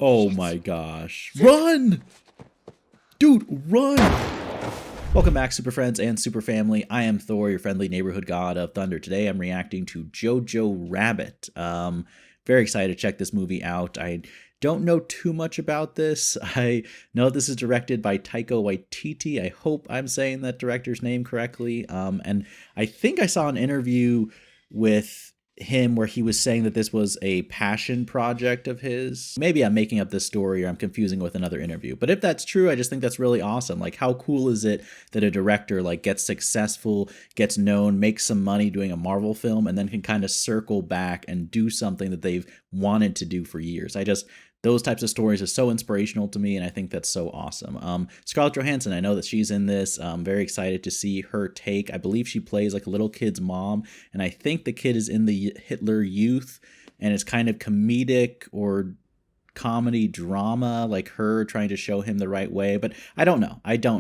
Oh my gosh. Run! Dude, run! Welcome back, Super Friends and Super Family. I am Thor, your friendly neighborhood god of thunder. Today I'm reacting to Jojo Rabbit. Very excited to check this movie out. I don't know too much about this. I know this is directed by Taika Waititi. I hope I'm saying that director's name correctly. And I think I saw an interview with him where he was saying that this was a passion project of his. Maybe I'm making up this story or I'm confusing it with another interview. But if that's true, I just think that's really awesome. Like, how cool is it that a director like gets successful, gets known, makes some money doing a Marvel film, and then can kind of circle back and do something that they've wanted to do for years. Those types of stories are so inspirational to me, and I think that's so awesome. Scarlett Johansson, I know that she's in this. I'm very excited to see her take. I believe she plays like a little kid's mom, and I think the kid is in the Hitler Youth, and it's kind of comedic or comedy drama, like her trying to show him the right way. But I don't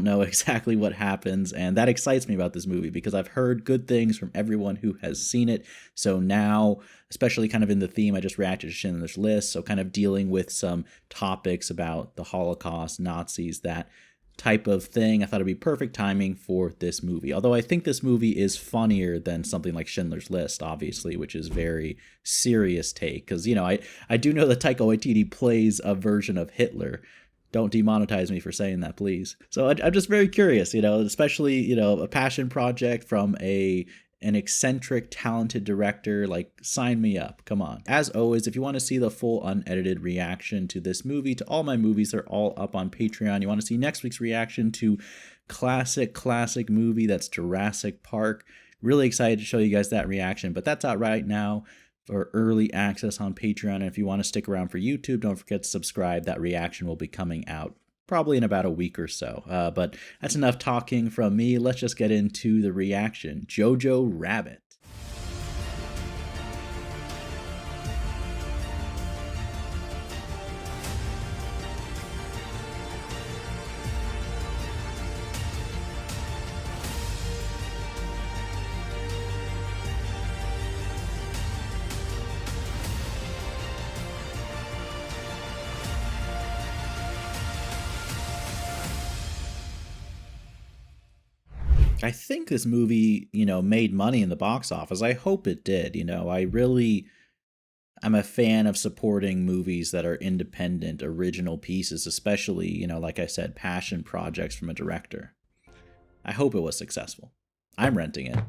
know exactly what happens, and that excites me about this movie because I've heard good things from everyone who has seen it. So now, especially kind of in the theme, I just reacted to Schindler's List, so kind of dealing with some topics about the Holocaust, Nazis, that type of thing, I thought it'd be perfect timing for this movie. Although I think this movie is funnier than something like Schindler's List, obviously, which is very serious take. Because, you know, I do know that Taika Waititi plays a version of Hitler. Don't demonetize me for saying that, please. So I'm just very curious, you know, especially, you know, a passion project from an eccentric, talented director. Like, sign me up. Come on. As always, if you want to see the full unedited reaction to this movie, to all my movies, they're all up on Patreon. You want to see next week's reaction to classic movie, that's Jurassic Park. Really excited to show you guys that reaction, but that's out right now for early access on Patreon. And if you want to stick around for YouTube, don't forget to subscribe. That reaction will be coming out probably in about a week or so. But that's enough talking from me. Let's just get into the reaction. Jojo Rabbit. I think this movie, you know, made money in the box office. I hope it did. You know, I'm a fan of supporting movies that are independent, original pieces, especially, you know, like I said, passion projects from a director. I hope it was successful. I'm renting it.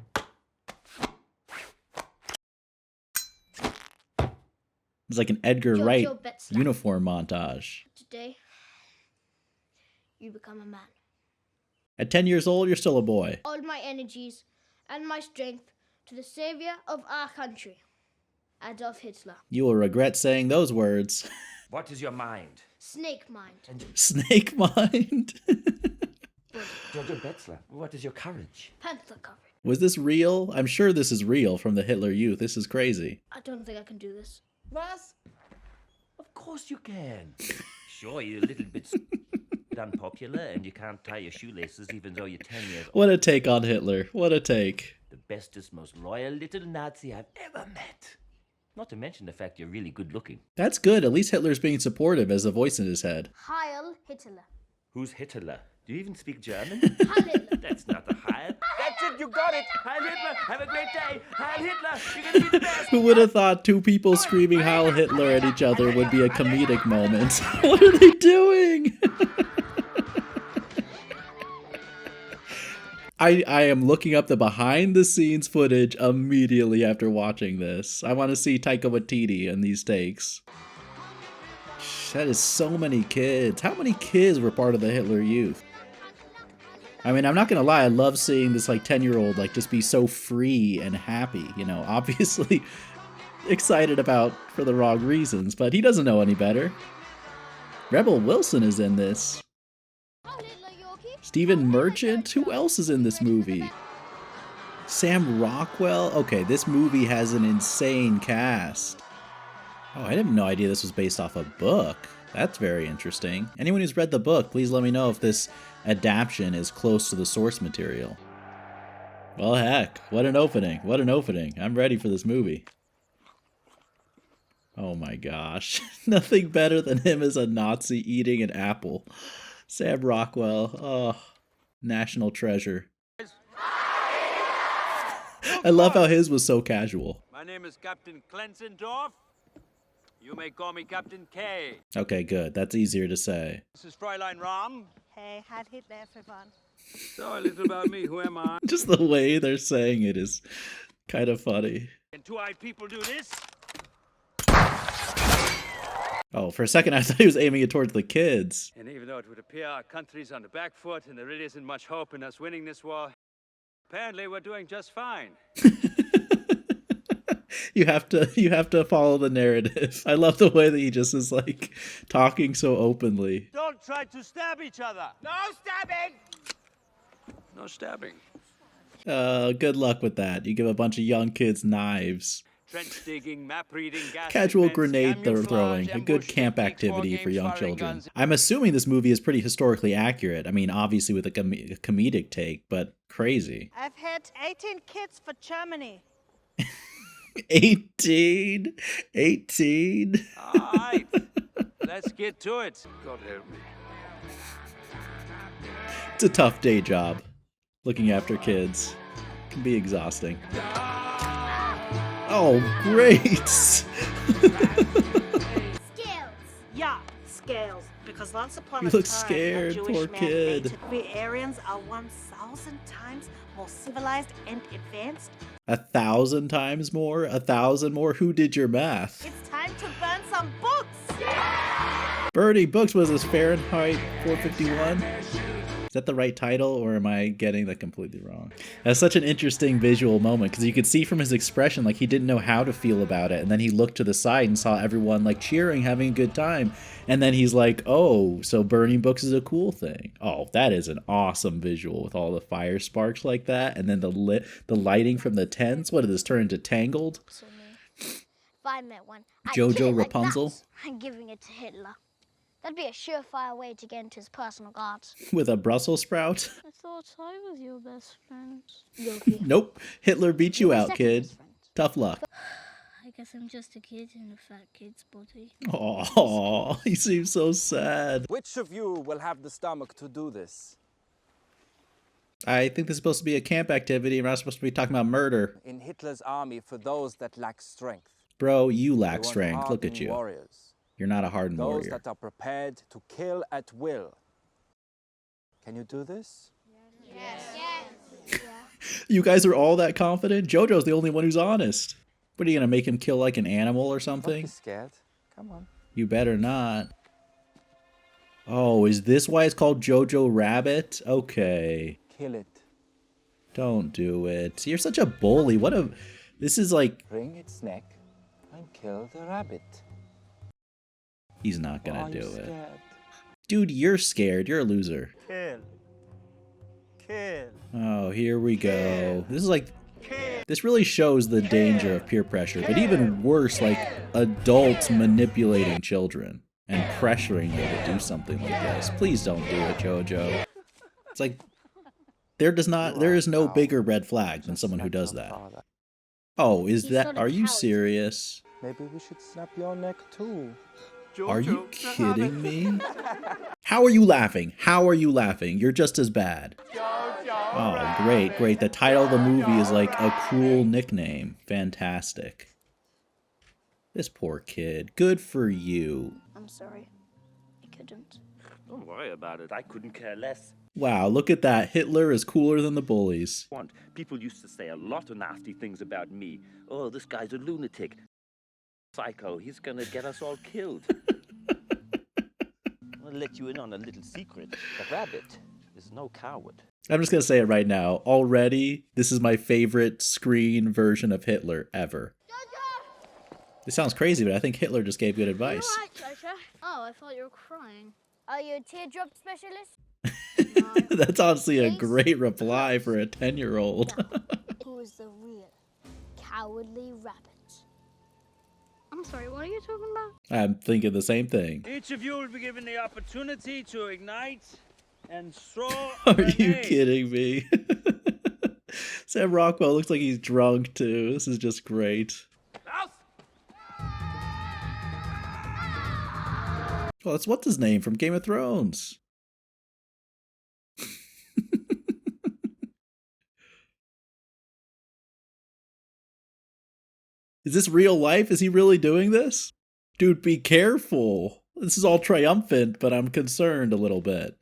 It's like an Edgar Jojo Wright Betzler. uniform montage. Today, you become a man. At 10 years old, you're still a boy. All my energies and my strength to the savior of our country, Adolf Hitler. You will regret saying those words. What is your mind? Snake mind. Snake mind? Jojo Betzler, what is your courage? Panther covered. Was this real? I'm sure this is real from the Hitler Youth. This is crazy. I don't think I can do this. Was? Of course you can. Sure, you're a little bit unpopular and you can't tie your shoelaces even though you're 10 years old. What a take on Hitler. What a take. The bestest, most loyal little Nazi I've ever met. Not to mention the fact you're really good looking. That's good. At least Hitler's being supportive as a voice in his head. Heil Hitler. Who's Hitler? Do you even speak German? Heil Hitler. That's not a Heil. That's it, you got it. Heil Hitler. Have a great day. Heil Hitler. You're gonna be the best. Who would have thought two people screaming Heil Hitler at each other would be a comedic moment? What are they doing? I am looking up the behind the scenes footage immediately after watching this. I want to see Taika Waititi in these takes. That is so many kids. How many kids were part of the Hitler Youth? I mean, I'm not gonna lie, I love seeing this like 10-year-old like just be so free and happy, you know, obviously excited about for the wrong reasons, but he doesn't know any better. Rebel Wilson is in this. Stephen Merchant? Who else is in this movie? Sam Rockwell? Okay, this movie has an insane cast. Oh, I had no idea this was based off a book. That's very interesting. Anyone who's read the book, please let me know if this adaptation is close to the source material. Well, heck, what an opening. What an opening. I'm ready for this movie. Oh my gosh. Nothing better than him as a Nazi eating an apple. Sam Rockwell. Oh, national treasure. I love how his was so casual. My name is Captain Klenzendorf. You may call me Captain K. Okay, good. That's easier to say. This is Fräulein Ram. Hey, Heil Hitler, everyone. So a little about me. Who am I? Just the way they're saying it is kind of funny. Can two-eyed people do this? Oh, for a second I thought he was aiming it towards the kids. And even though it would appear our country's on the back foot and there really isn't much hope in us winning this war, apparently we're doing just fine. You have to follow the narrative. I love the way that he just is like talking so openly. Don't try to stab each other. No stabbing! No stabbing. Good luck with that. You give a bunch of young kids knives. Trench digging, map reading, gas Casual defense, grenade camouflage, throwing, a good ambush camp techniques, war activity for games, young firing children. guns. I'm assuming this movie is pretty historically accurate. I mean, obviously with a comedic take, but crazy. I've had 18 kids for Germany. 18? All right, let's get to it. God help me. It's a tough day job. Looking after kids can be exhausting. Oh, great! Skills. Yeah, scales. Because once upon You a look time, scared, a Jewish poor man kid. hated we Aryans are 1,000 times more civilized and advanced. 1,000 times more? 1,000 more? Who did your math? It's time to burn some books. Bernie Books was this Fahrenheit 451? Is that the right title, or am I getting that completely wrong? That's such an interesting visual moment, because you could see from his expression, like, he didn't know how to feel about it, and then he looked to the side and saw everyone, like, cheering, having a good time, and then he's like, oh, so burning books is a cool thing. Oh, that is an awesome visual with all the fire sparks like that, and then the lighting from the tents. What did this turn into Tangled? So me. If I met one, I'd Jojo kill it like Rapunzel? that. I'm giving it to Hitler. That'd be a surefire way to get into his personal guards. With a Brussels sprout? I thought I was your best friend. Nope. Hitler beat you You're my out, second kid. best friend. Tough luck. I guess I'm just a kid in a fat kid's body. Aw, he seems so sad. Which of you will have the stomach to do this? I think this is supposed to be a camp activity, and we're not supposed to be talking about murder. In Hitler's army for those that lack strength. Bro, you They lack want strength. Look at hardened you. Warriors. You're not a hardened Those warrior. that are prepared to kill at will. Can you do this? Yes. You guys are all that confident? Jojo's the only one who's honest. What, are you going to make him kill like an animal or Don't be something? scared. Come on. You better not. Oh, is this why it's called Jojo Rabbit? Okay. Kill it. Don't do it. You're such a bully. What a... This is like... Wring its neck and kill the rabbit. He's not Why gonna are do you it. scared? Dude, you're scared. You're a loser. Kill. Kill. Oh, here we go. This is like... This really shows the danger of peer pressure, but even worse, like adults manipulating children and pressuring them to do something like this. Please don't do it, Jojo. It's like there is no bigger red flag than someone who Snap does your that. father. Oh, is He's that? not a Are you coward. serious? Maybe we should snap your neck too. Are you kidding me? How are you laughing? How are you laughing? You're just as bad. Oh, great, great. The title of the movie is like a cruel nickname. Fantastic. This poor kid. Good for you. I'm sorry. I couldn't. Don't worry about it. I couldn't care less. Wow, look at that. Hitler is cooler than the bullies. People used to say a lot of nasty things about me. Oh, this guy's a lunatic. Psycho, he's gonna get us all killed. I'll let you in on a little secret. The rabbit is no coward. I'm just going to say it right now. Already, this is my favorite screen version of Hitler ever. It sounds crazy, but I think Hitler just gave good advice. You alright, Jojo? Oh, I thought you were crying. Are you a teardrop specialist? That's honestly a great reply for a 10-year-old. Who is the real cowardly rabbit? I'm sorry, what are you talking about? I'm thinking the same thing. Each of you will be given the opportunity to ignite and throw Are a you grenade. kidding me? Sam Rockwell looks like he's drunk too. This is just great. Oh, that's what's his name from Game of Thrones. Is this real life? Is he really doing this? Dude, be careful. This is all triumphant, but I'm concerned a little bit.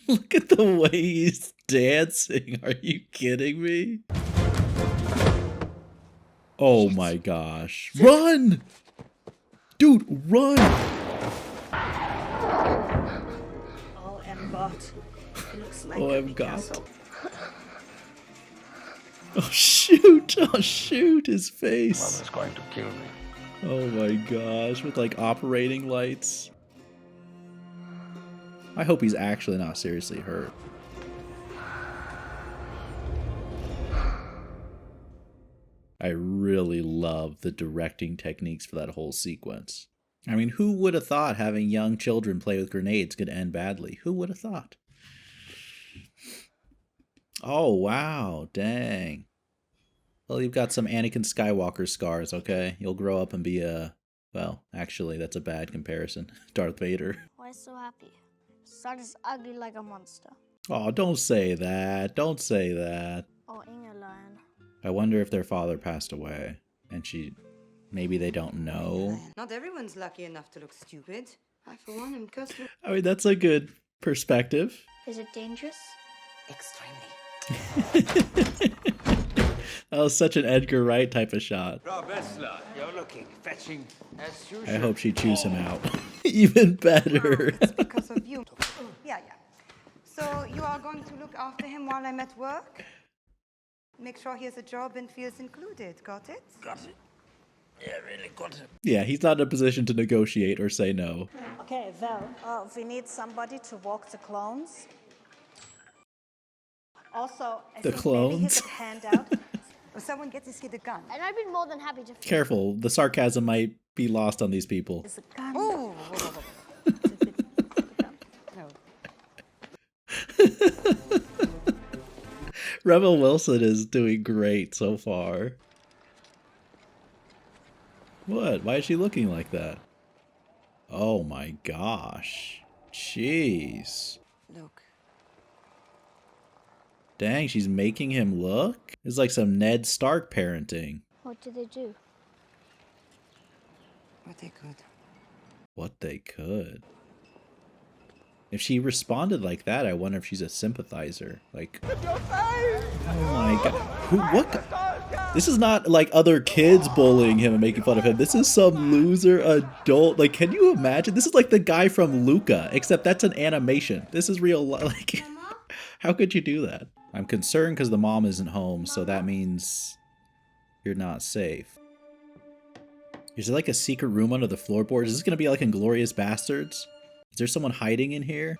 Look at the way he's dancing. Are you kidding me? Oh my gosh. Run! Dude, run! Oh, M-Bot. Looks like Oh, a M-Bot. Picasso. Oh shoot! Oh shoot! His face. Mother's going to kill me. Oh my gosh! With like operating lights. I hope he's actually not seriously hurt. I really love the directing techniques for that whole sequence. I mean, who would have thought having young children play with grenades could end badly? Who would have thought? Oh, wow. Dang. Well, you've got some Anakin Skywalker scars, okay? You'll grow up and be a... Well, actually, that's a bad comparison. Darth Vader. Why so happy? Son is ugly like a monster. Oh, don't say that. Don't say that. Oh, Ingeline. I wonder if their father passed away. And maybe they don't know. Not everyone's lucky enough to look stupid. I, for one, am cursed with I mean, that's a good perspective. Is it dangerous? extremely. That was such an Edgar Wright type of shot. Professor, you're looking fetching as usual. I hope she chews him out. Even better. It's because of you. Yeah. So you are going to look after him while I'm at work? Make sure he has a job and feels included. Got it? Got it. Yeah, really got it. Yeah, he's not in a position to negotiate or say no. Okay, well, we need somebody to walk the clones. Also, I The think maybe clones? his handout. Will someone get this kid a gun? And I'd be more than happy to. Careful, the sarcasm might be lost on these people. Is a gun. Oh, no. Rebel Wilson is doing great so far. What? Why is she looking like that? Oh my gosh. Jeez. Look. Dang, she's making him look? It's like some Ned Stark parenting. What did they do? What they could. What they could. If she responded like that, I wonder if she's a sympathizer. Like, oh my god. Who, what? This is not like other kids bullying him and making fun of him. This is some loser adult. Like, can you imagine? This is like the guy from Luca, except that's an animation. This is real life. Like, how could you do that? I'm concerned because the mom isn't home, so that means you're not safe. Is there like a secret room under the floorboards? Is this going to be like Inglourious Bastards? Is there someone hiding in here?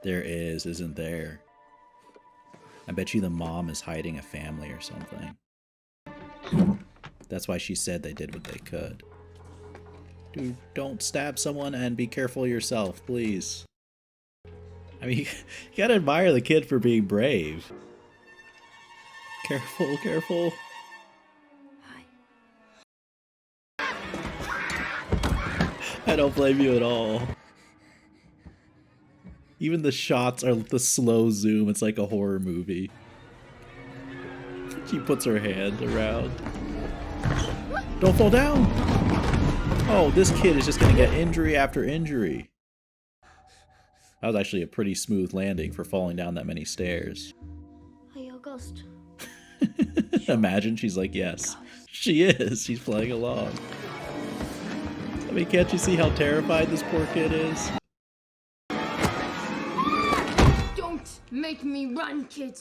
There is, isn't there? I bet you the mom is hiding a family or something. That's why she said they did what they could. Dude, don't stab someone and be careful yourself, please. I mean, you gotta admire the kid for being brave. Careful, careful. I don't blame you at all. Even the shots are the slow zoom. It's like a horror movie. She puts her hand around. Don't fall down! Oh, this kid is just gonna get injury after injury. That was actually a pretty smooth landing for falling down that many stairs. Are you a ghost? Imagine she's like, yes. She is. She's playing along. I mean, can't you see how terrified this poor kid is? Don't make me run, kid.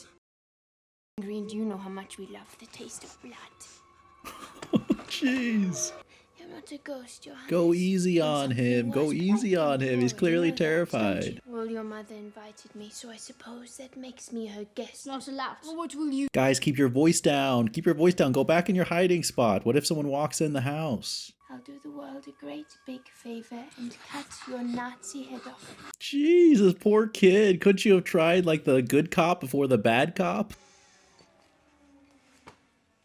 Green, do you know how much we love the taste of blood? Jeez. You're not a ghost, Johansson. Go easy on him. Go easy on him. He's clearly terrified. Well, your mother invited me, so I suppose that makes me her guest. Not allowed. Well, what will you... Guys, keep your voice down. Keep your voice down. Go back in your hiding spot. What if someone walks in the house? I'll do the world a great big favor and cut your Nazi head off. Jeez, this poor kid. Couldn't you have tried like the good cop before the bad cop?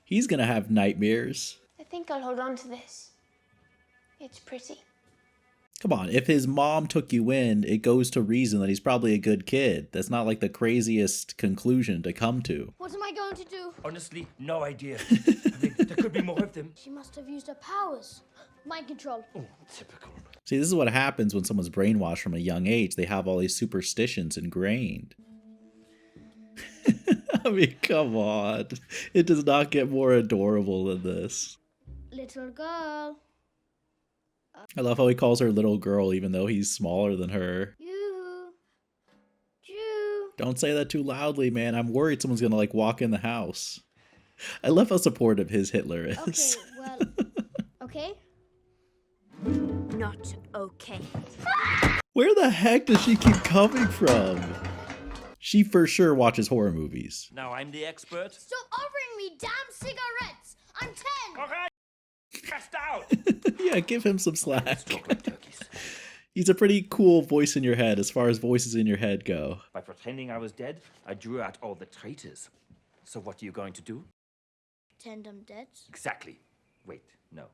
He's gonna have nightmares. That think I'll hold on to this. It's pretty. Come on, if his mom took you in, it goes to reason that he's probably a good kid. That's not like the craziest conclusion to come to. What am I going to do? Honestly, no idea. I mean, there could be more of them. She must have used her powers. Mind control. Oh, typical. See, this is what happens when someone's brainwashed from a young age. They have all these superstitions ingrained. I mean, come on. It does not get more adorable than this. Little girl. I love how he calls her little girl even though he's smaller than her. You. Jew. Don't say that too loudly, man. I'm worried someone's gonna like walk in the house. I love how supportive his Hitler is. Okay, well. Okay? Not okay. Where the heck does she keep coming from? She for sure watches horror movies. Now I'm the expert. Stop offering me damn cigarettes! I'm 10! All right. Cast out. Yeah, give him some slack. Talk like turkeys. He's a pretty cool voice in your head as far as voices in your head go. By pretending I was dead, I drew out all the traitors. So what are you going to do? Tend them dead. Exactly. Wait, no.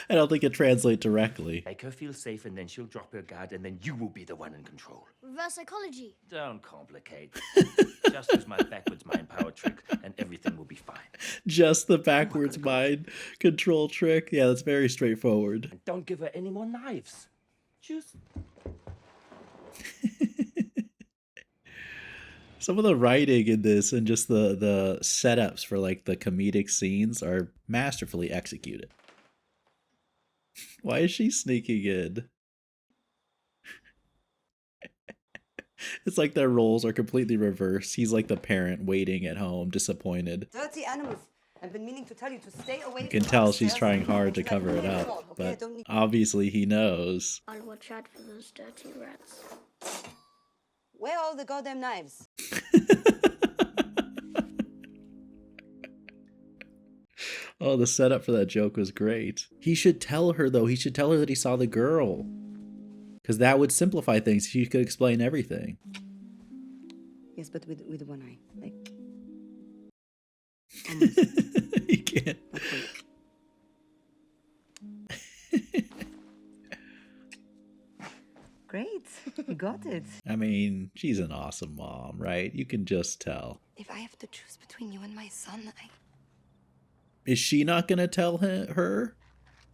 I don't think it translates directly. Make her feel safe and then she'll drop her guard and then you will be the one in control. Reverse psychology. Don't complicate. Just use my backwards mind power trick and everything will be fine. Just the backwards mind control trick. Yeah, that's very straightforward. And don't give her any more knives. Just... Some of the writing in this and just the setups for like the comedic scenes are masterfully executed. Why is she sneaking in? It's like their roles are completely reversed. He's like the parent waiting at home, disappointed. Dirty animals. I've been meaning to tell you to stay away. You can tell she's trying hard to cover it up, but obviously he knows. I'll watch out for those dirty rats. Where are all the goddamn knives? Oh, the setup for that joke was great. He should tell her, though. He should tell her that he saw the girl. Because that would simplify things. She could explain everything. Yes, but with one eye. Like. He can't. Great. You got it. I mean, she's an awesome mom, right? You can just tell. If I have to choose between you and my son, Is she not going to tell her?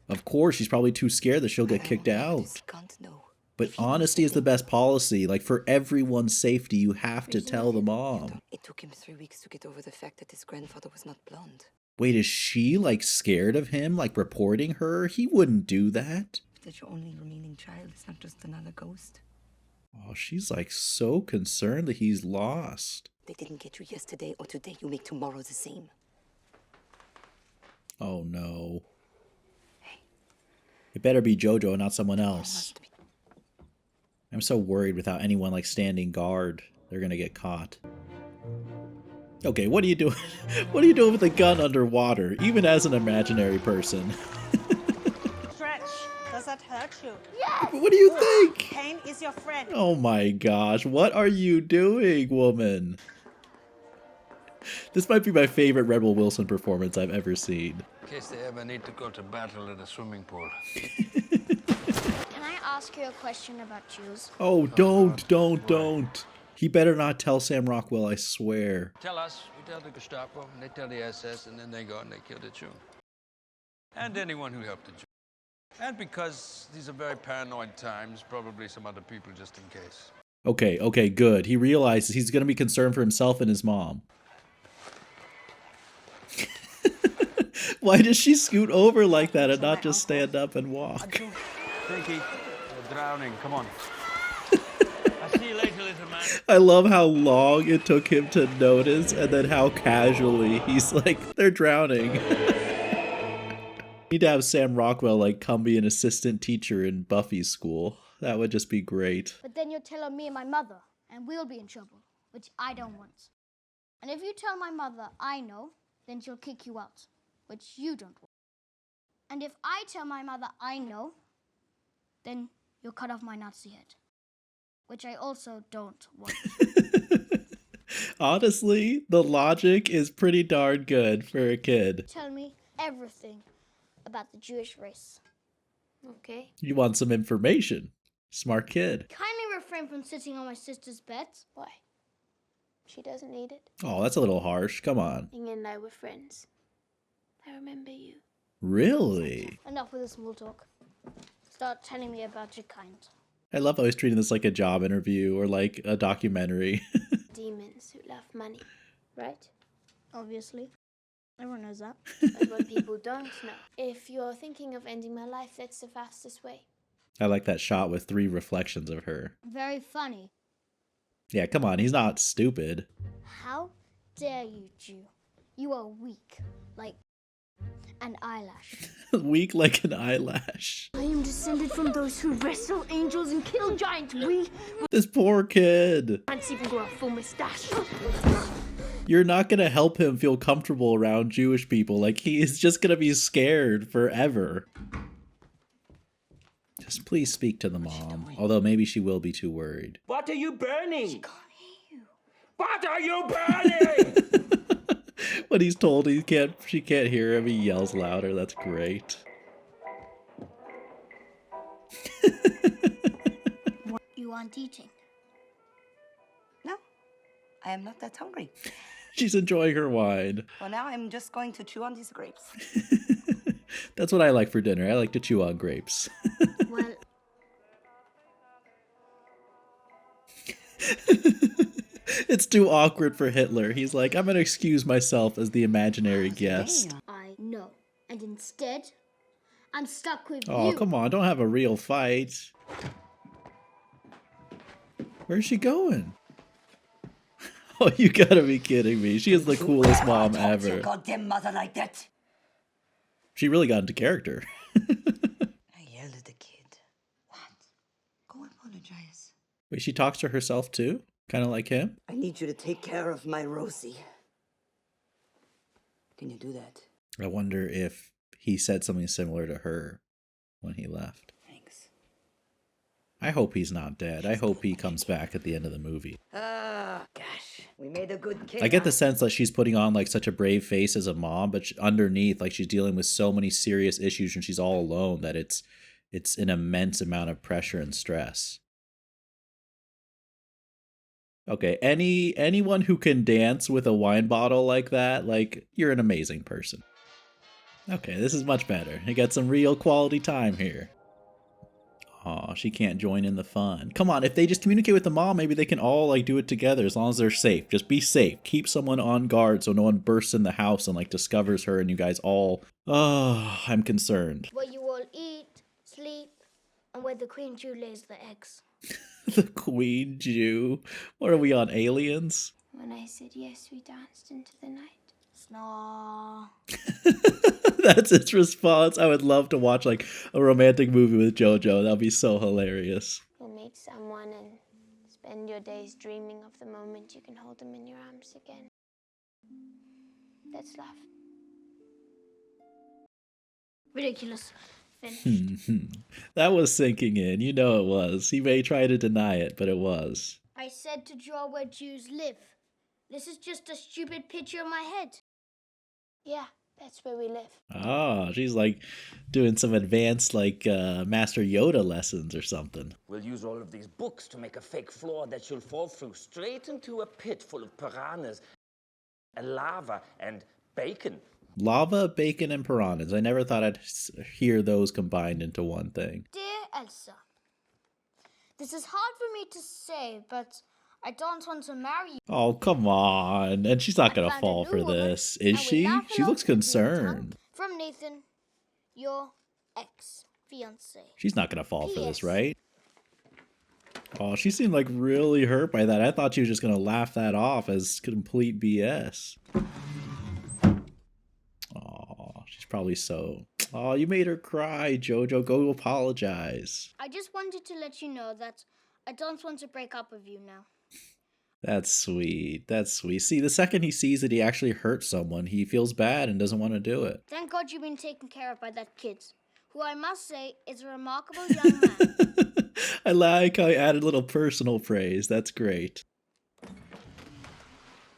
Of course, she's probably too scared that she'll get kicked out. Can't know. But honesty is the best policy. Like, for everyone's safety, you have to tell the mom. It took him 3 weeks to get over the fact that his grandfather was not blonde. Wait, is she, like, scared of him, like, reporting her? He wouldn't do that. That your only remaining child is not just another ghost. Oh, she's, like, so concerned that he's lost. They didn't get you yesterday or today. You make tomorrow the same. Oh, no. It better be Jojo and not someone else. I'm so worried without anyone, like, standing guard. They're gonna get caught. Okay, what are you doing? What are you doing with a gun underwater, even as an imaginary person? Stretch. Does that hurt you? Yes! What do you think? Pain is your friend. Oh my gosh, what are you doing, woman? This might be my favorite Rebel Wilson performance I've ever seen. In case they ever need to go to battle in a swimming pool. Can I ask you a question about Jews? Oh, don't. He better not tell Sam Rockwell, I swear. Tell us, we tell the Gestapo, and they tell the SS, and then they go and they kill the Jew. And anyone who helped the Jew. And because these are very paranoid times, probably some other people just in case. Okay, good. He realizes he's going to be concerned for himself and his mom. Why does she scoot over like that and not just stand up and walk? Pinky, you're drowning, come on. I'll see you later, little man. I love how long it took him to notice and then how casually he's like, they're drowning. Need to have Sam Rockwell like come be an assistant teacher in Buffy's school. That would just be great. But then you'll tell on me and my mother, and we'll be in trouble, which I don't want. And if you tell my mother I know, then she'll kick you out, which you don't want. And if I tell my mother I know, then you'll cut off my Nazi head, which I also don't want. Honestly, the logic is pretty darn good for a kid. Tell me everything about the Jewish race. Okay. You want some information. Smart kid. Kindly refrain from sitting on my sister's bed. Why? She doesn't need it. Oh, that's a little harsh. Come on. Inge and I were friends. I remember you. Really? Enough with the small talk. Start telling me about your kind. I love how he's treating this like a job interview or like a documentary. Demons who love money, right? Obviously. Everyone knows that. But what people don't know. If you're thinking of ending my life, that's the fastest way. I like that shot with 3 reflections of her. Very funny. Yeah, come on. He's not stupid. How dare you, Jew? You are weak, like an eyelash. Weak like an eyelash. I am descended from those who wrestle angels and kill giants. We This poor kid. can't even grow a full mustache. You're not going to help him feel comfortable around Jewish people. Like, he is just going to be scared forever. Just please speak to the mom. Although maybe she will be too worried. What are you burning? She can't hear you. What are you burning? When he's told she can't hear him, he yells louder. That's great. You aren't eating. No, I am not that hungry. She's enjoying her wine. For now, I'm just going to chew on these grapes. That's what I like for dinner. I like to chew on grapes. Well, It's too awkward for Hitler. He's like, I'm going to excuse myself as the imaginary guest. I know. And instead, I'm stuck with Oh, you. come on. Don't have a real fight. Where's she going? Oh, you gotta be kidding me. She is the coolest mom ever. Goddamn mother like that. She really got into character. I yelled at the kid. What? Go apologize. Wait, she talks to herself too? Kind of like him? I need you to take care of my Rosie. Can you do that? I wonder if he said something similar to her when he left. Thanks. I hope he's not dead. I hope he comes back at the end of the movie. Ah, gosh. We made a good kid. I get the sense that she's putting on like such a brave face as a mom, but underneath, like she's dealing with so many serious issues and she's all alone that it's an immense amount of pressure and stress. Okay, anyone who can dance with a wine bottle like that, like, you're an amazing person. Okay, this is much better. You got some real quality time here. Aw, she can't join in the fun. Come on, if they just communicate with the mom, maybe they can all, like, do it together as long as they're safe. Just be safe. Keep someone on guard so no one bursts in the house and, like, discovers her and you guys all... Oh, I'm concerned. Where you all eat, sleep, and where the Queen Jew lays the eggs. The Queen Jew? What are we on, Aliens? When I said yes, we danced into the night. Snarl. That's its response. I would love to watch like a romantic movie with Jojo. That'd be so hilarious. You'll meet someone and spend your days dreaming of the moment you can hold them in your arms again. That's love. Ridiculous. Finished. That was sinking in. You know it was. He may try to deny it, but it was. I said to draw where Jews live. This is just a stupid picture in my head. Yeah, that's where we live. Oh, she's like doing some advanced like Master Yoda lessons or something. We'll use all of these books to make a fake floor that you'll fall through straight into a pit full of piranhas and lava and bacon. Lava, bacon, and piranhas. I never thought I'd hear those combined into one thing. Dear Elsa, this is hard for me to say, but I don't want to marry you. Oh, come on. And she's not going to found a fall new for woman, this, is and we she? laugh She along looks to the concerned. From Nathan, your ex-fiancé. She's not going to fall for this, P.S. right? Oh, she seemed like really hurt by that. I thought she was just going to laugh that off as complete BS. Oh, she's probably so... Oh, you made her cry, Jojo. Go apologize. I just wanted to let you know that I don't want to break up with you now. That's sweet. That's sweet. See, the second he sees that he actually hurt someone, he feels bad and doesn't want to do it. Thank God you've been taken care of by that kid, who I must say is a remarkable young man. I like how he added a little personal praise. That's great.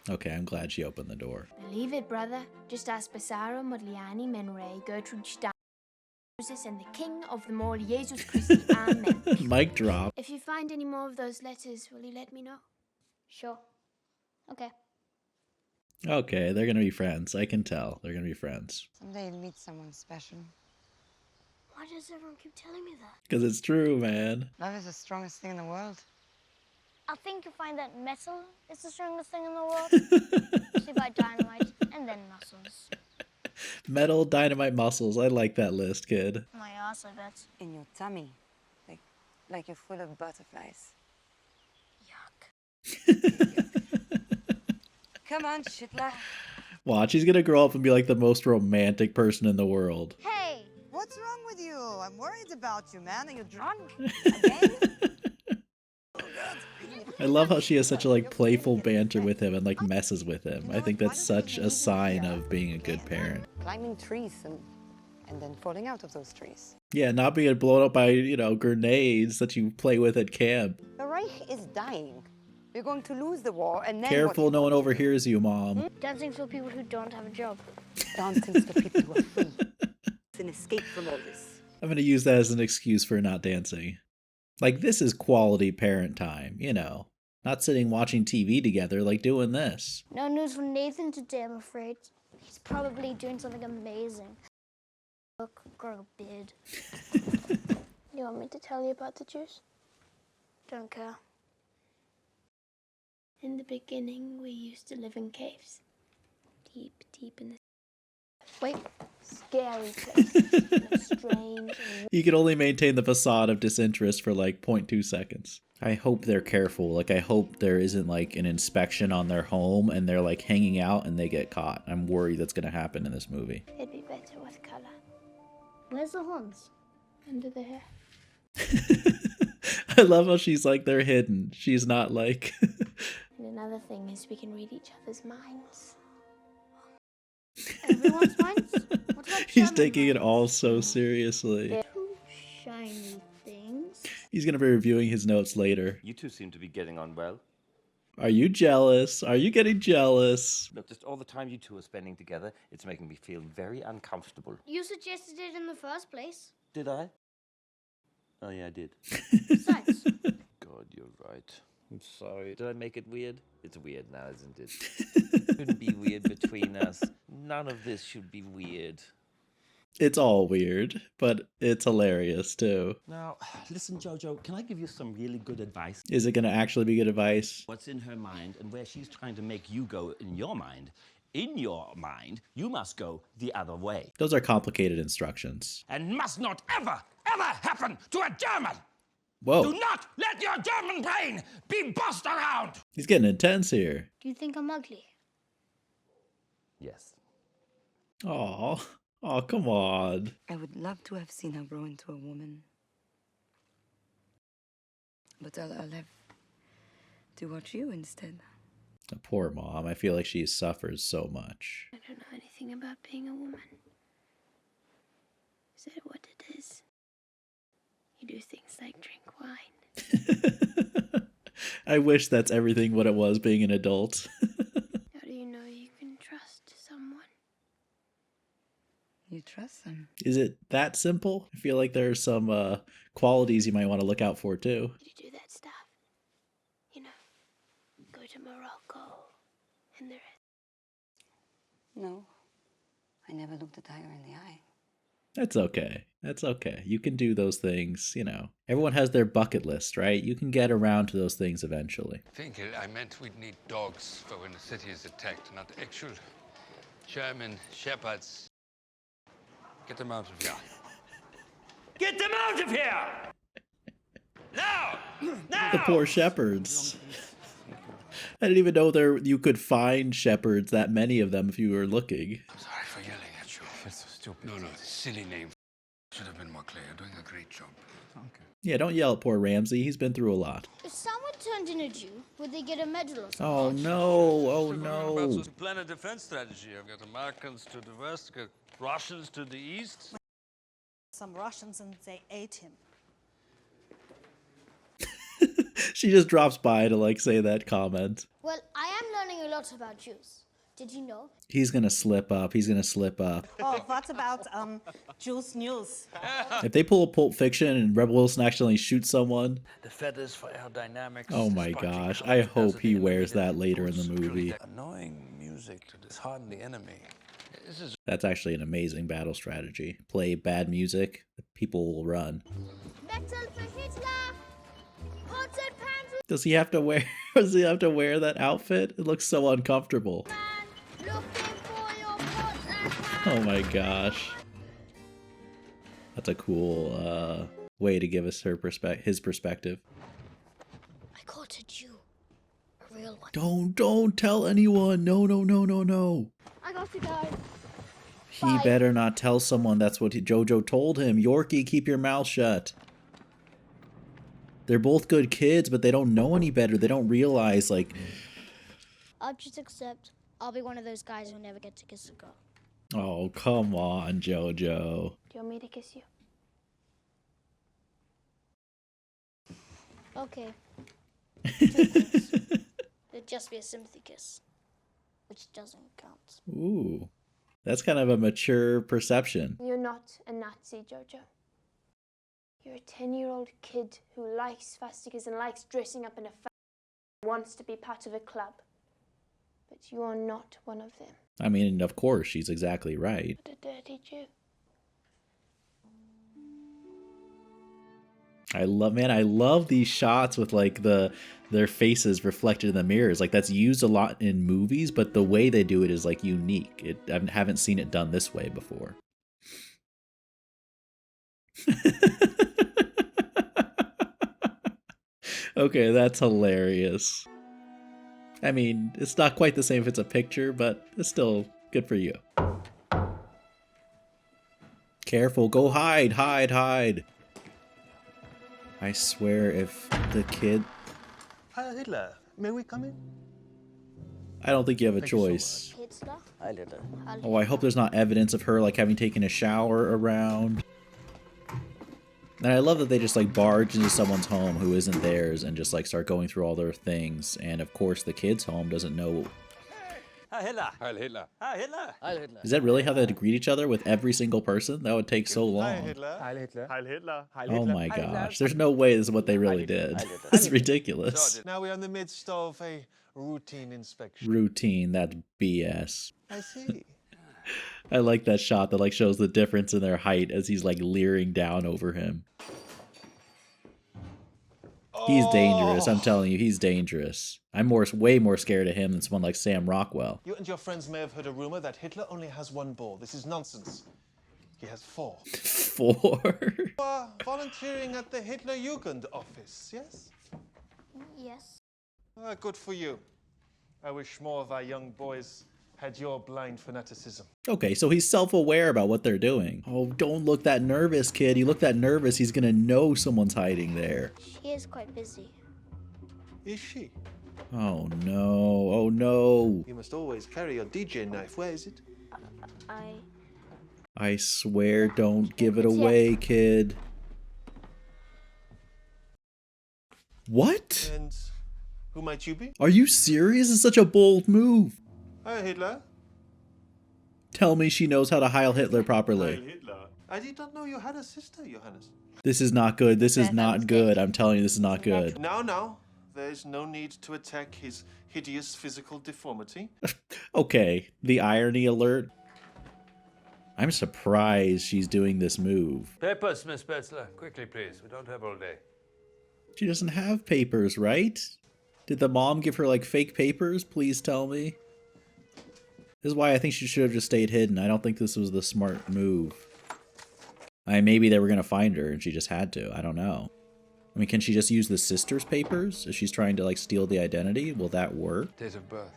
Okay, I'm glad she opened the door. Believe it, brother. Just ask Basara, Modigliani, Menre, Gertrude Stein, Moses, and the King of them all, Jesus Christi. Amen. Mic drop. If you find any more of those letters, will you let me know? Sure. Okay. Okay, they're gonna be friends. I can tell. They're gonna be friends. Someday you'll meet someone special. Why does everyone keep telling me that? Because it's true, man. Love is the strongest thing in the world. I think you'll find that metal is the strongest thing in the world. See by dynamite and then muscles. Metal, dynamite, muscles. I like that list, kid. My ass, I bet. In your tummy. Like you're full of butterflies. Yuck. Come on, Shitla. Watch, he's gonna grow up and be like the most romantic person in the world. Hey! What's wrong with you? I'm worried about you, man. Are you drunk? Again? I love how she has such a like playful banter with him and like messes with him. I think that's such a sign of being a good parent. Climbing trees and then falling out of those trees. Yeah, not being blown up by, you know, grenades that you play with at camp. The Reich is dying. We're going to lose the war, and then Careful, no one overhears you, Mom. Dancing for people who don't have a job. Dancing's for people who are free. It's an escape from all this. I'm gonna use that as an excuse for not dancing. Like, this is quality parent time, you know. Not sitting watching TV together, like doing this. No news from Nathan today, I'm afraid. He's probably doing something amazing. Look, grow a beard. You want me to tell you about the Jews? Don't care. In the beginning, we used to live in caves. Deep, deep in the... Wait. Scary place. Strange and... You can only maintain the facade of disinterest for like 0.2 seconds. I hope they're careful. Like, I hope there isn't like an inspection on their home and they're like hanging out and they get caught. I'm worried that's gonna happen in this movie. It'd be better with color. Where's the horns? Under the hair. I love how she's like, they're hidden. She's not like... And another thing is we can read each other's minds. Everyone's minds? What about He's German taking it minds? all so seriously. Two shiny things. He's gonna be reviewing his notes later. You two seem to be getting on well. Are you jealous? Are you getting jealous? Look, just all the time you two are spending together, it's making me feel very uncomfortable. You suggested it in the first place. Did I? Oh, yeah, I did. Besides, God, you're right. I'm sorry. Did I make it weird? It's weird now, isn't it? It shouldn't be weird between us. None of this should be weird. It's all weird, but it's hilarious too. Now, listen, Jojo, can I give you some really good advice? Is it gonna actually be good advice? What's in her mind and where she's trying to make you go in your mind. In your mind, you must go the other way. Those are complicated instructions. And must not ever, ever happen to a German! Whoa, Do not let your German brain be bossed around! he's getting intense here. do you think I'm ugly? Yes. Aw, oh, come on. I would love to have seen her grow into a woman. But I'll have to watch you instead. The poor mom. I feel like she suffers so much. I don't know anything about being a woman. Is it what it is? You do things like drink wine. I wish that's everything what it was being an adult. How do you know you can trust someone? You trust them. Is it that simple? I feel like there are some qualities you might want to look out for too. Did you do that stuff? You know, go to Morocco and the rest. No. I never looked a tiger in the eye. That's okay. That's okay. You can do those things, you know. Everyone has their bucket list, right? You can get around to those things eventually. Finkel, I meant we'd need dogs for when the city is attacked, not actual German shepherds. Get them out of here. Get them out of here! Now! Now! The poor shepherds. I didn't even know you could find shepherds, that many of them, if you were looking. I'm sorry for yelling at you. It's so stupid. No, silly name. Should have been more clear. You're doing a great job. Okay. Yeah, don't yell at poor Ramsey. He's been through a lot. If someone turned in a Jew, would they get a medal or something? Oh no, oh About no. to plan a defense strategy. I've got Americans to the west, got Russians to the east. Some Russians and they ate him. She just drops by to like say that comment. Well, I am learning a lot about Jews. Did you know? He's gonna slip up. He's gonna slip up. Oh, what about Juice News? If they pull a Pulp Fiction and Rebel Wilson accidentally shoots someone, The feathers for aerodynamics. oh my gosh, I hope he wears that later in the movie. Annoying music to dishearten the enemy. This is That's actually an amazing battle strategy. Play bad music, people will run. Metal for Hitler! Pots and pans Does he have to wear that outfit? It looks so uncomfortable. man! Looking for your pots and pans! Oh my gosh. That's a cool way to give us his perspective. I caught a Jew. A real one. Don't tell anyone. No. I got the guy. He Bye. better not tell someone. That's what Jojo told him. Yorkie, keep your mouth shut. They're both good kids, but they don't know any better. They don't realize, like... I'll just accept I'll be one of those guys who never get to kiss a girl. Oh, come on, Jojo. Do you want me to kiss you? Okay. 2 points. It'd just be a sympathy kiss. Which doesn't count. Ooh. That's kind of a mature perception. You're not a Nazi, Jojo. You're a 10-year-old kid who likes swastikas and likes dressing up in a wants to be part of a club. But you are not one of them. I mean, of course, she's exactly right. What a dirty Jew. I love these shots with like their faces reflected in the mirrors. Like that's used a lot in movies, but the way they do it is like unique. I haven't seen it done this way before. Okay, that's hilarious. I mean, it's not quite the same if it's a picture, but it's still good for you. Careful, go hide. I swear if the kid... Hi, Hitler. May we come in? I don't think you have a choice. Hitler? Hi, Hitler. Oh, I hope there's not evidence of her like having taken a shower around. And I love that they just like barge into someone's home who isn't theirs and just like start going through all their things. And of course the kid's home doesn't know. Hi, Hitler. Heil Hitler. Hi, Hitler. Hi, Hitler. Is that really how they greet each other with every single person? That would take so long. Hitler. Hi, Hitler. Hi, Hitler. Hi, Oh my gosh. There's no way this is what they really did. That's ridiculous. Now we're in the midst of a routine inspection. Routine, that's BS. I see. I like that shot that like shows the difference in their height as he's like leering down over him. He's dangerous, I'm telling you, he's dangerous. I'm way more scared of him than someone like Sam Rockwell. You and your friends may have heard a rumor that Hitler only has 1 ball. This is nonsense. He has 4. 4? You are volunteering at the Hitler Jugend office, yes? Yes. Good for you. I wish more of our young boys had your blind fanaticism. Okay, so he's self-aware about what they're doing. Oh, don't look that nervous, kid. You look that nervous, he's gonna know someone's hiding there. She is quite busy. Is she? Oh no, oh no. You must always carry your DJ knife. Where is it? I swear, don't give it away, kid. What? And who might you be? Are you serious? It's such a bold move. Hi, Hitler. Tell me she knows how to Heil Hitler properly. Hitler. I did not know you had a sister, Johannes. This is not good. This is not good. I'm telling you, this is not good. Now. There is no need to attack his hideous physical deformity. Okay, the irony alert. I'm surprised she's doing this move. Papers, Miss Betzler. Quickly, please. We don't have all day. She doesn't have papers, right? Did the mom give her, like, fake papers? Please tell me. This is why I think she should have just stayed hidden. I don't think this was the smart move. Maybe they were going to find her and she just had to. I don't know. I mean, can she just use the sister's papers if she's trying to, like, steal the identity? Will that work? Date of birth.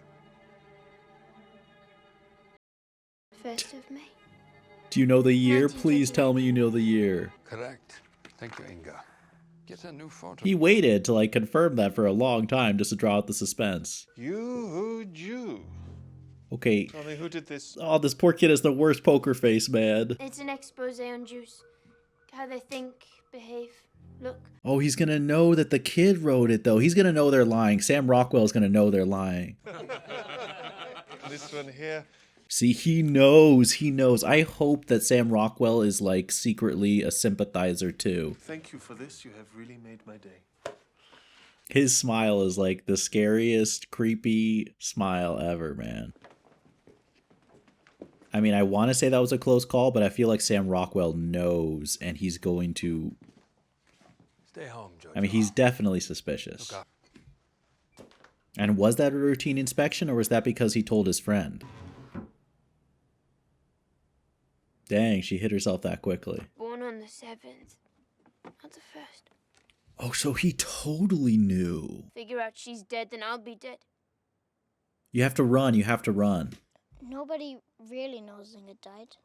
1st of May. Do you know the year? Please tell me you know the year. Correct. Thank you, Inga. Get a new photo. He waited to, like, confirm that for a long time just to draw out the suspense. You Jew. Okay. Tell me who did this. Oh, this poor kid has the worst poker face, man. It's an expose on Jews. how they think, behave, look. Oh, he's gonna know that the kid wrote it, though. He's gonna know they're lying. Sam Rockwell's gonna know they're lying. This one here. See, he knows. He knows. I hope that Sam Rockwell is, like, secretly a sympathizer, too. Thank you for this. You have really made my day. His smile is, like, the scariest, creepy smile ever, man. I mean, I want to say that was a close call, but I feel like Sam Rockwell knows, and he's going to... Stay home, Jojo. I mean, he's definitely suspicious. And was that a routine inspection, or was that because he told his friend? Dang, she hit herself that quickly. Born on the 7th, not the 1st. Oh, so he totally knew. Figure out she's dead, then I'll be dead. You have to run, you have to run. Nobody really knows Inga died.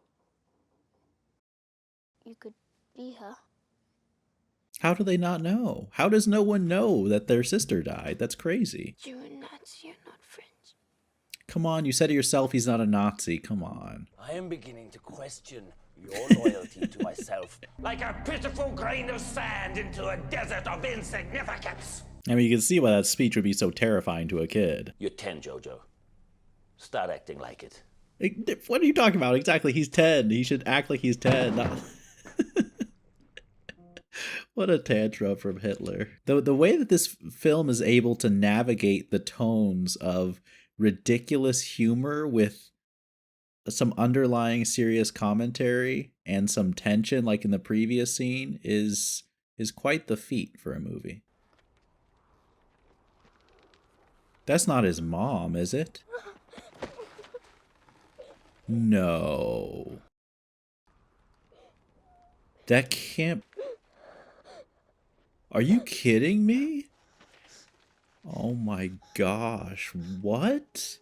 You could be her. How do they not know? How does no one know that their sister died? That's crazy. You and Nazi are not friends. Come on, you said it yourself, he's not a Nazi. Come on. I am beginning to question your loyalty to myself. Like a pitiful grain of sand into a desert of insignificance. I mean, you can see why that speech would be so terrifying to a kid. You're 10, Jojo. Start acting like it. What are you talking about? Exactly, he's 10. He should act like he's 10. Not... What a tantrum from Hitler. The way that this film is able to navigate the tones of ridiculous humor with some underlying serious commentary and some tension like in the previous scene is quite the feat for a movie. That's not his mom, is it? No. That can't... Are you kidding me? Oh my gosh, what?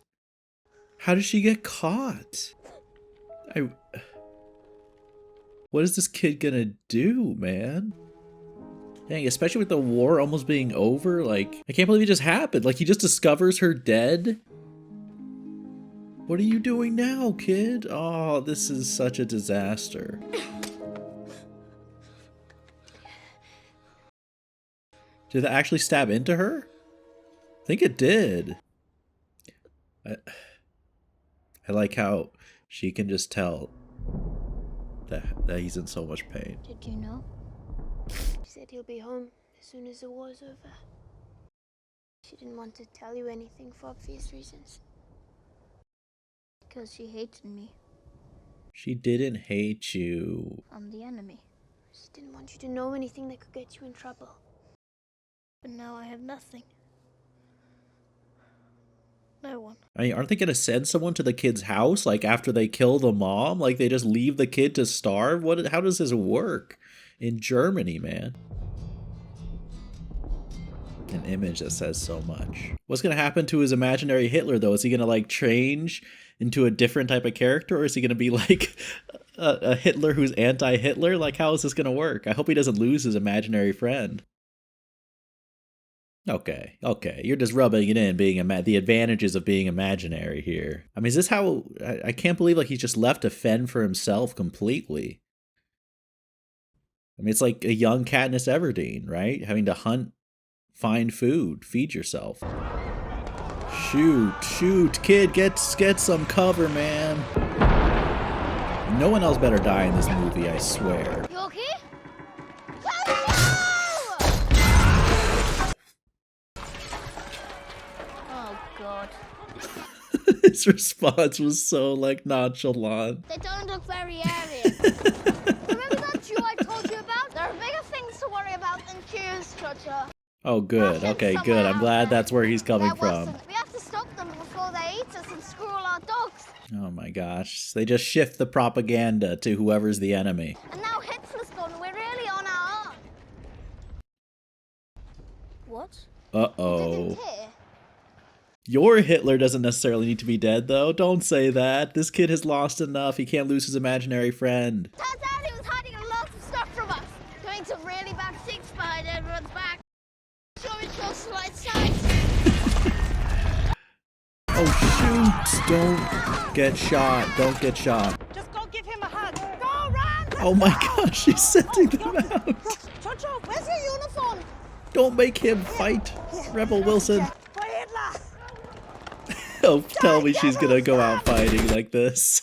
How did she get caught? What is this kid gonna do, man? Dang, especially with the war almost being over, like, I can't believe it just happened. Like, he just discovers her dead? What are you doing now, kid? Oh, this is such a disaster. Did that actually stab into her? I think it did. I like how she can just tell that he's in so much pain. Did you know? She said he'll be home as soon as the war's over. She didn't want to tell you anything for obvious reasons. Because she hated me. She didn't hate you. I'm the enemy. She didn't want you to know anything that could get you in trouble. But now I have nothing. No one. I mean, aren't they gonna send someone to the kid's house, like, after they kill the mom? Like, they just leave the kid to starve? How does this work in Germany, man? An image that says so much. What's gonna happen to his imaginary Hitler, though? Is he gonna, like, change into a different type of character? Or is he gonna be, like, a Hitler who's anti-Hitler? Like, how is this gonna work? I hope he doesn't lose his imaginary friend. Okay, you're just rubbing it in, being the advantages of being imaginary here. I mean, is this how... I can't believe, like, he's just left to fend for himself completely. I mean, it's like a young Katniss Everdeen, right? Having to hunt, find food, feed yourself. Shoot, kid, get some cover, man. No one else better die in this movie, I swear. You okay? Oh God. His response was so, like, nonchalant. They don't look very Aryan. Remember that Jew I told you about? There are bigger things to worry about than Jews, Jojo. Oh, good. Okay, good. I'm glad that's where he's coming from. We have to stop them before they eat us and screw all our dogs. Oh my gosh. They just shift the propaganda to whoever's the enemy. And now Hitler's gone. We're really on our own. What? Uh-oh. Your Hitler doesn't necessarily need to be dead, though. Don't say that. This kid has lost enough. He can't lose his imaginary friend. Turns out he was hiding a lot of stuff from us. Doing some really bad things behind everyone's back. Sure it goes to light sides. Oh, shoot. Don't get shot. Don't get shot. Just go give him a hug. Go run! Oh my gosh, she's sending them out. Jojo, where's your uniform? Don't make him fight, Rebel Wilson. For Hitler! Oh, tell me she's gonna go out fighting like this.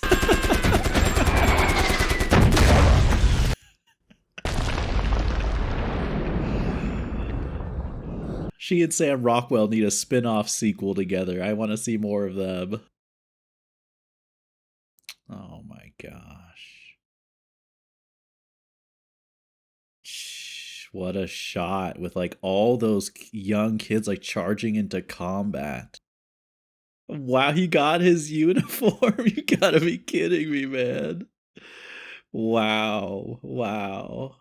She and Sam Rockwell need a spin-off sequel together. I want to see more of them. Oh my gosh. What a shot with like all those young kids like charging into combat. Wow, he got his uniform. You gotta be kidding me, man. Wow. Wow.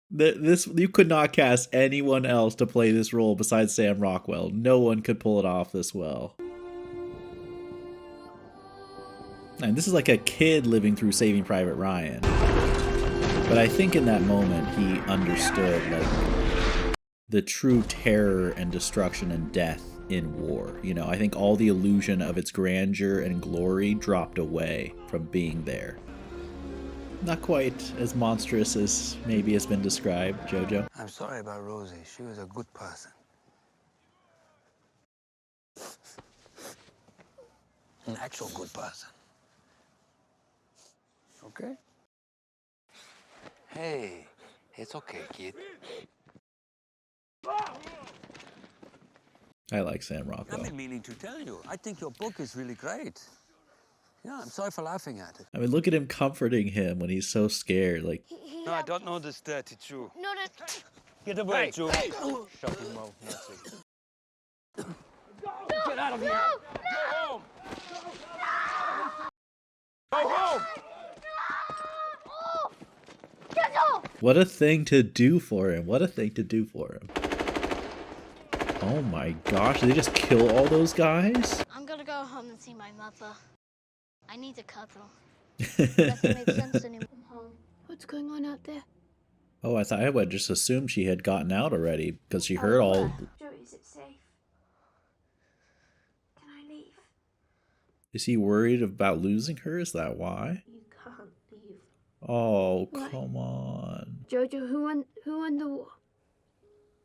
This, you could not cast anyone else to play this role besides Sam Rockwell. No one could pull it off this well. And this is like a kid living through Saving Private Ryan. But I think in that moment he understood like the true terror and destruction and death in war. You know, I think all the illusion of its grandeur and glory dropped away from being there. Not quite as monstrous as maybe has been described, Jojo. I'm sorry about Rosie. She was a good person. An actual good person. Okay? Hey, it's okay, kid. I like Sam Rockwell. I've been meaning to tell you. I think your book is really great. Yeah, I'm sorry for laughing at it. I mean, look at him comforting him when he's so scared. Like, No, I don't know this dirty Jew. No, no. Get away, Jew. Shut your mouth, Nazi. Get out of here. No! Go home. Oh! Jojo! what a thing to do for him. What a thing to do for him. Oh my gosh, did they just kill all those guys? I'm gonna go home and see my mother. I need a cuddle. Doesn't make sense anymore. What's going on out there? Oh, I would just assume she had gotten out already because she heard all. Joe, is it safe? Can I leave? Is he worried about losing her? Is that why? You can't leave. Oh, What? come on. Jojo, who won the war?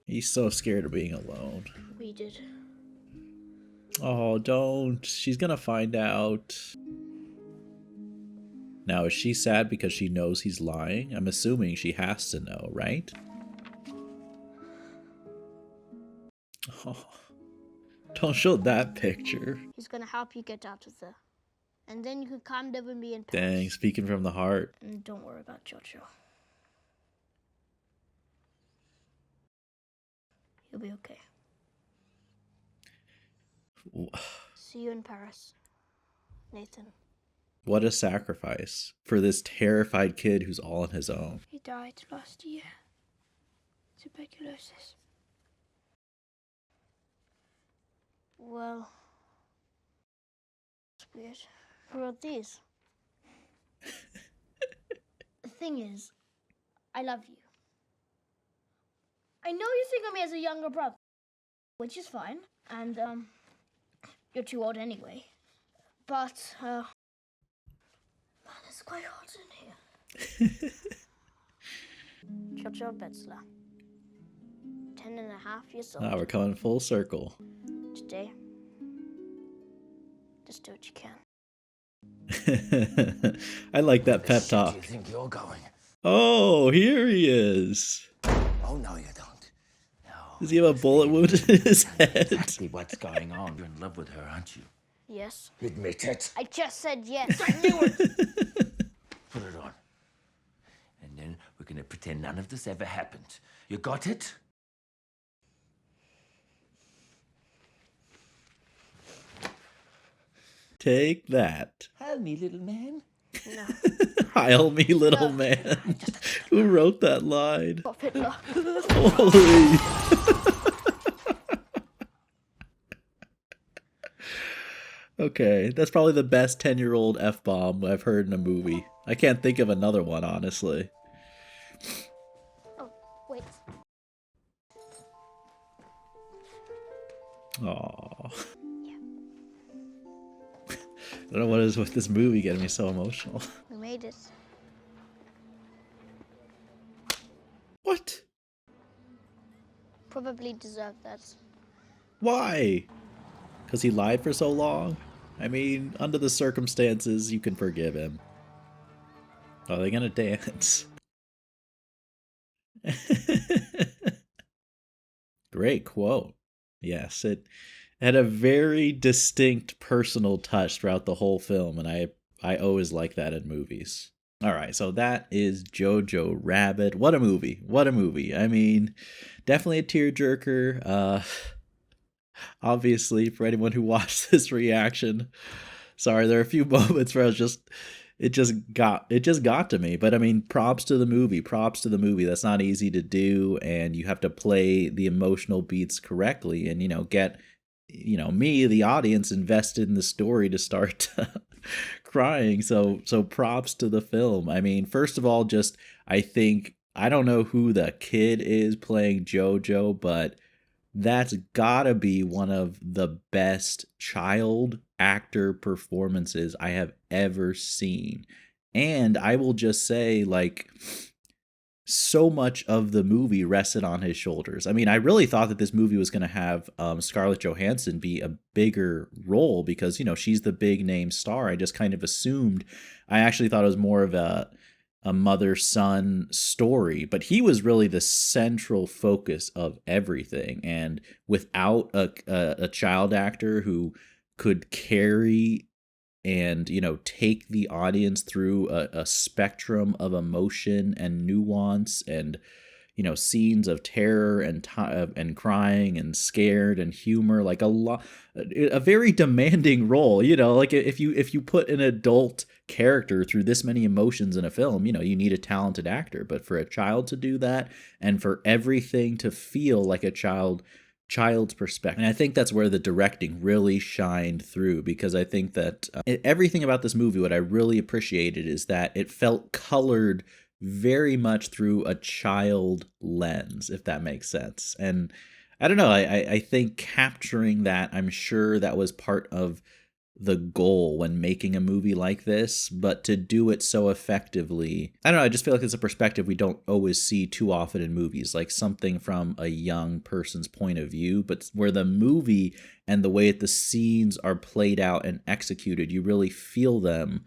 He's so scared of being alone. We did. Oh, don't. She's gonna find out. Now, is she sad because she knows he's lying? I'm assuming she has to know, right? Oh, don't show that picture. He's gonna help you get out of there. And then you can come live with me in Paris. Dang, speaking from the heart. And don't worry about Jojo. You'll be okay. See you in Paris, Nathan. What a sacrifice for this terrified kid who's all on his own. He died last year. Tuberculosis. Well, it's weird. Who wrote these? The thing is, I love you. I know you think of me as a younger brother, which is fine, and you're too old anyway. But man, it's quite hot in here. Jojo Betzler, 10.5 years old. Now we're coming full circle. Today, just do what you can. I like that pep talk. Do you think you're going? Oh, here he is. Oh, no, you don't. No. Does he have a bullet wound in his head? Exactly what's going on. You're in love with her, aren't you? Yes. Admit it. I just said yes. I knew it. Put it on. And then we're going to pretend none of this ever happened. You got it? Take that. Help me, little man. No. Heil me, little man. Who wrote that line? Stop Hitler. Holy. Okay, that's probably the best 10-year-old F-bomb I've heard in a movie. I can't think of another one, honestly. Oh, wait. Aww. Yeah. I don't know what is with this movie getting me so emotional. We made it. What? Probably deserved that. Why? Because he lied for so long? I mean, under the circumstances, you can forgive him. Are they gonna dance? Great quote. Yes, it had a very distinct personal touch throughout the whole film, and I always like that in movies. All right, so that is Jojo Rabbit. What a movie. What a movie. I mean, definitely a tearjerker. Obviously, for anyone who watched this reaction, sorry, there are a few moments where it just got to me. But I mean, props to the movie. That's not easy to do, and you have to play the emotional beats correctly, and get me, the audience, invested in the story to start crying. So props to the film. I mean, first of all, I don't know who the kid is playing Jojo, but that's gotta be one of the best child actor performances I have ever seen. And I will just say, like, so much of the movie rested on his shoulders. I mean, I really thought that this movie was going to have Scarlett Johansson be a bigger role because, she's the big name star. I just kind of assumed, I actually thought it was more of a mother-son story, but he was really the central focus of everything. And without a child actor who could carry and take the audience through a spectrum of emotion and nuance and scenes of terror and crying and scared and humor, like a very demanding role. Like if you put an adult character through this many emotions in a film, you need a talented actor. But for a child to do that and for everything to feel like a child's perspective, and I think that's where the directing really shined through, because I think that everything about this movie, what I really appreciated is that it felt colored very much through a child lens, if that makes sense. And I don't know, I think capturing that, I'm sure that was part of the goal when making a movie like this, but to do it so effectively, I don't know, I just feel like it's a perspective we don't always see too often in movies, like something from a young person's point of view, but where the movie and the way that the scenes are played out and executed, you really feel them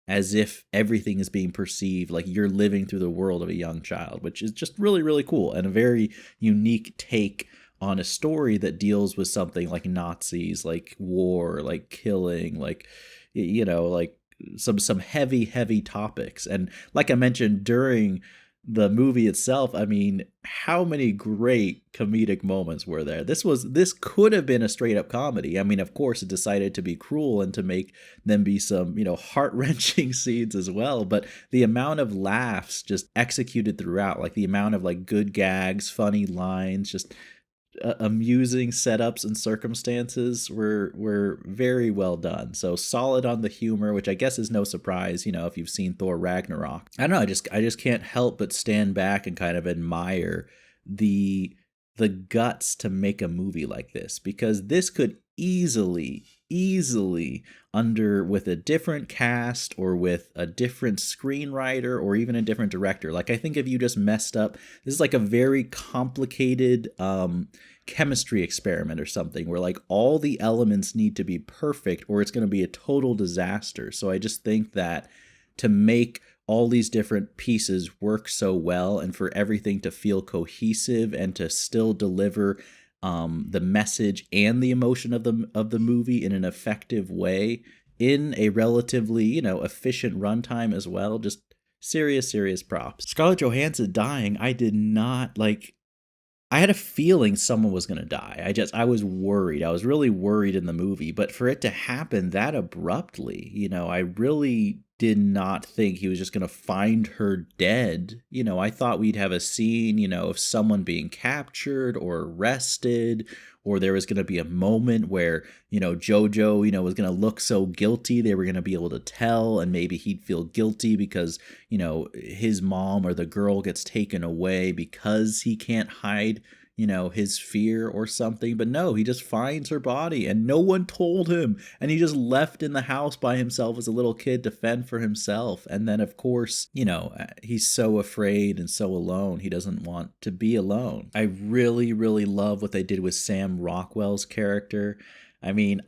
as if everything is being perceived like you're living through the world of a young child, which is just really, really cool and a very unique take on a story that deals with something like Nazis, like war, like killing, like, like some heavy, heavy topics. And like I mentioned during the movie itself, I mean, how many great comedic moments were there? This could have been a straight up comedy. I mean, of course, it decided to be cruel and to make them be some, heart-wrenching scenes as well. But the amount of laughs just executed throughout, like the amount of like good gags, funny lines, just amusing setups and circumstances were very well done. So solid on the humor, which I guess is no surprise, if you've seen Thor Ragnarok. I don't know, I just can't help but stand back and kind of admire the guts to make a movie like this, because this could easily with a different cast or with a different screenwriter or even a different director. Like, I think if you just messed up, this is like a very complicated chemistry experiment or something where like all the elements need to be perfect or it's going to be a total disaster. So I just think that to make all these different pieces work so well and for everything to feel cohesive and to still deliver the message and the emotion of the movie in an effective way in a relatively, efficient runtime as well. Just serious props. Scarlett Johansson dying, I did not like. I had a feeling someone was going to die. I was worried. I was really worried in the movie, but for it to happen that abruptly, I really did not think he was just going to find her dead. I thought we'd have a scene, of someone being captured or arrested, or there was going to be a moment where, Jojo, was going to look so guilty they were going to be able to tell, and maybe he'd feel guilty because, his mom or the girl gets taken away because he can't hide, you know, his fear or something. But no, he just finds her body and no one told him. And he just left in the house by himself as a little kid to fend for himself. And then, of course, you know, he's so afraid and so alone. He doesn't want to be alone. I really, really love what they did with Sam Rockwell's character. I mean,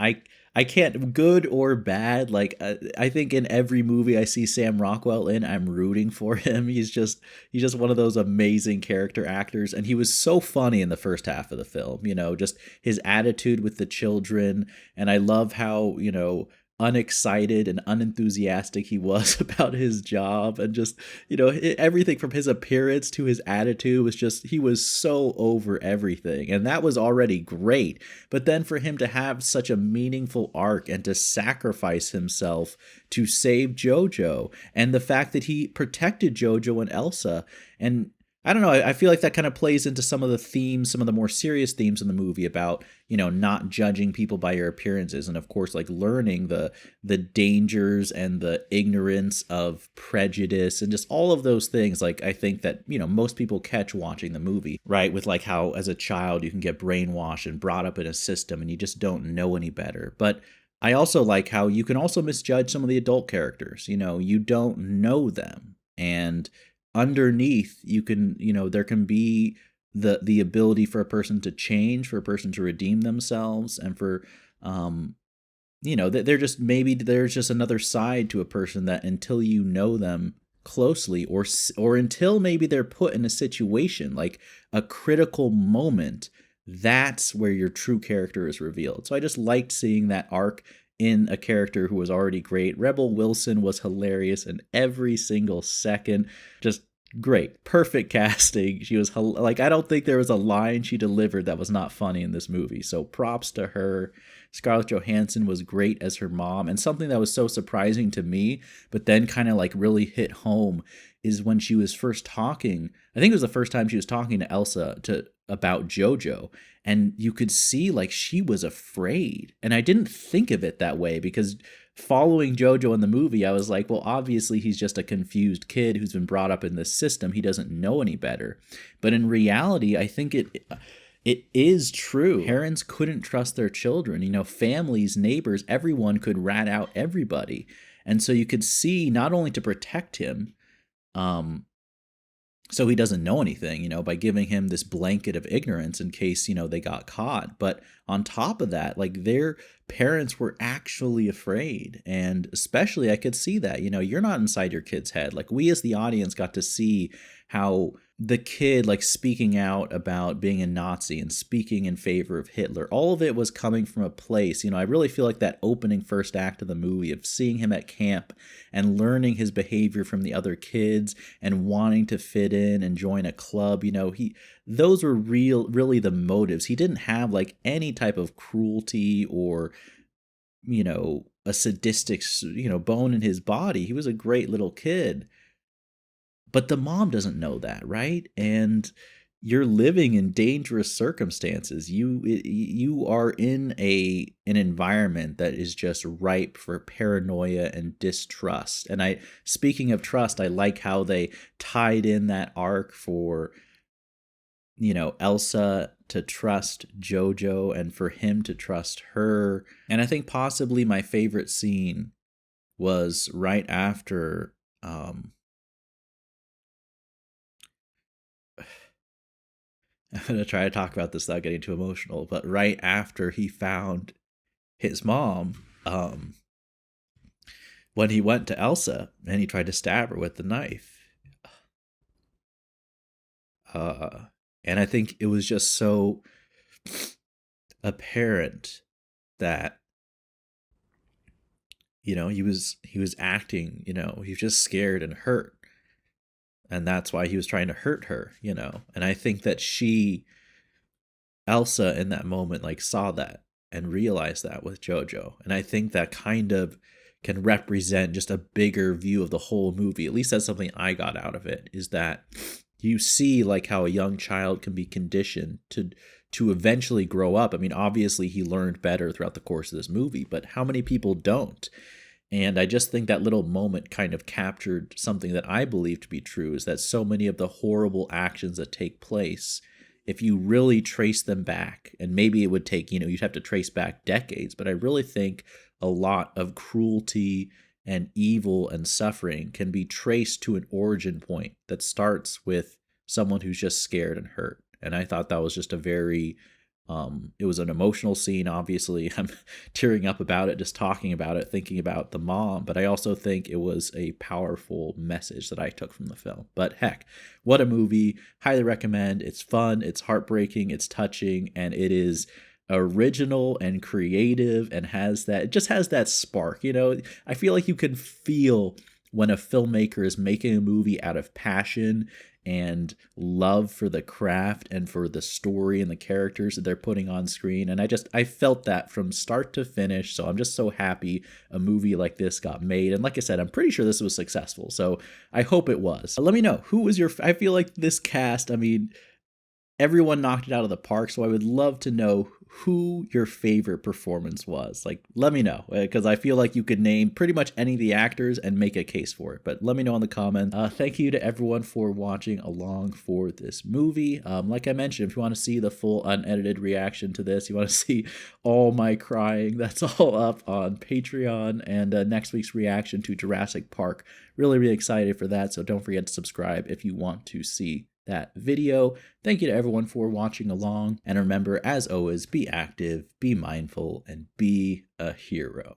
I can't, good or bad, like I think in every movie I see Sam Rockwell in, I'm rooting for him. He's just one of those amazing character actors, and he was so funny in the first half of the film, you know, just his attitude with the children. And I love how, you know, unexcited and unenthusiastic he was about his job, and just, you know, everything from his appearance to his attitude was just, he was so over everything, and that was already great. But then for him to have such a meaningful arc and to sacrifice himself to save Jojo, and the fact that he protected Jojo and Elsa, and I don't know, I feel like that kind of plays into some of the themes, some of the more serious themes in the movie about, you know, not judging people by your appearances. And of course, like learning the dangers and the ignorance of prejudice and just all of those things. Like, I think that, you know, most people catch watching the movie, right? With like how as a child you can get brainwashed and brought up in a system and you just don't know any better. But I also like how you can also misjudge some of the adult characters. You know, you don't know them. And underneath, you can, you know, there can be the ability for a person to change, for a person to redeem themselves, and for you know, they're just, maybe there's just another side to a person that until you know them closely, or until maybe they're put in a situation like a critical moment, that's where your true character is revealed. So I just liked seeing that arc in a character who was already great. Rebel Wilson was hilarious in every single second. Just great. Perfect casting. She was like, I don't think there was a line she delivered that was not funny in this movie. So props to her. Scarlett Johansson was great as her mom. And something that was so surprising to me, but then kind of like really hit home, is when she was first talking. I think it was the first time she was talking to Elsa about Jojo, and you could see like she was afraid. And I didn't think of it that way, because following Jojo in the movie, I was like, well, obviously he's just a confused kid who's been brought up in this system. He doesn't know any better. But in reality, I think it is true. Parents couldn't trust their children. You know, families, neighbors, everyone could rat out everybody. And so you could see, not only to protect him, so he doesn't know anything, you know, by giving him this blanket of ignorance in case, you know, they got caught. But on top of that, like, their parents were actually afraid. And especially I could see that, you know, you're not inside your kid's head. Like, we as the audience got to see how the kid, like, speaking out about being a Nazi and speaking in favor of Hitler, all of it was coming from a place, you know, I really feel like that opening first act of the movie, of seeing him at camp and learning his behavior from the other kids and wanting to fit in and join a club, you know, those were really the motives. He didn't have like any type of cruelty or, you know, a sadistic, you know, bone in his body. He was a great little kid. But the mom doesn't know that, right? And you're living in dangerous circumstances. You are in an environment that is just ripe for paranoia and distrust. And speaking of trust, I like how they tied in that arc for, you know, Elsa to trust Jojo and for him to trust her. And I think possibly my favorite scene was right after I'm going to try to talk about this without getting too emotional, but right after he found his mom, when he went to Elsa and he tried to stab her with the knife. And I think it was just so apparent that, you know, he was acting, you know, he was just scared and hurt. And that's why he was trying to hurt her, you know. And I think that Elsa in that moment, like, saw that and realized that with Jojo. And I think that kind of can represent just a bigger view of the whole movie. At least that's something I got out of it, is that you see like how a young child can be conditioned to eventually grow up. I mean, obviously he learned better throughout the course of this movie, but how many people don't? And I just think that little moment kind of captured something that I believe to be true, is that so many of the horrible actions that take place if you really trace them back, and maybe it would take, you'd have to trace back decades, but I really think a lot of cruelty and evil and suffering can be traced to an origin point that starts with someone who's just scared and hurt. And I thought that was just a very, it was an emotional scene. Obviously, I'm tearing up about it, just talking about it, thinking about the mom, but I also think it was a powerful message that I took from the film. But heck, what a movie. Highly recommend. It's fun, it's heartbreaking, it's touching, and it is original and creative, and it just has that spark. I feel like you can feel when a filmmaker is making a movie out of passion and love for the craft and for the story and the characters that they're putting on screen. And I felt that from start to finish. So I'm just so happy a movie like this got made. And like I said, I'm pretty sure this was successful. So I hope it was. Let me know, who was I feel like this cast, everyone knocked it out of the park. So I would love to know who your favorite performance was. Like, let me know, because I feel like you could name pretty much any of the actors and make a case for it. But let me know in the comments. Thank you to everyone for watching along for this movie. Like I mentioned, if you want to see the full unedited reaction to this, you want to see all my crying, that's all up on Patreon. And next week's reaction to Jurassic Park. Really, really excited for that. So don't forget to subscribe if you want to see that video. Thank you to everyone for watching along. And remember, as always, be active, be mindful, and be a hero.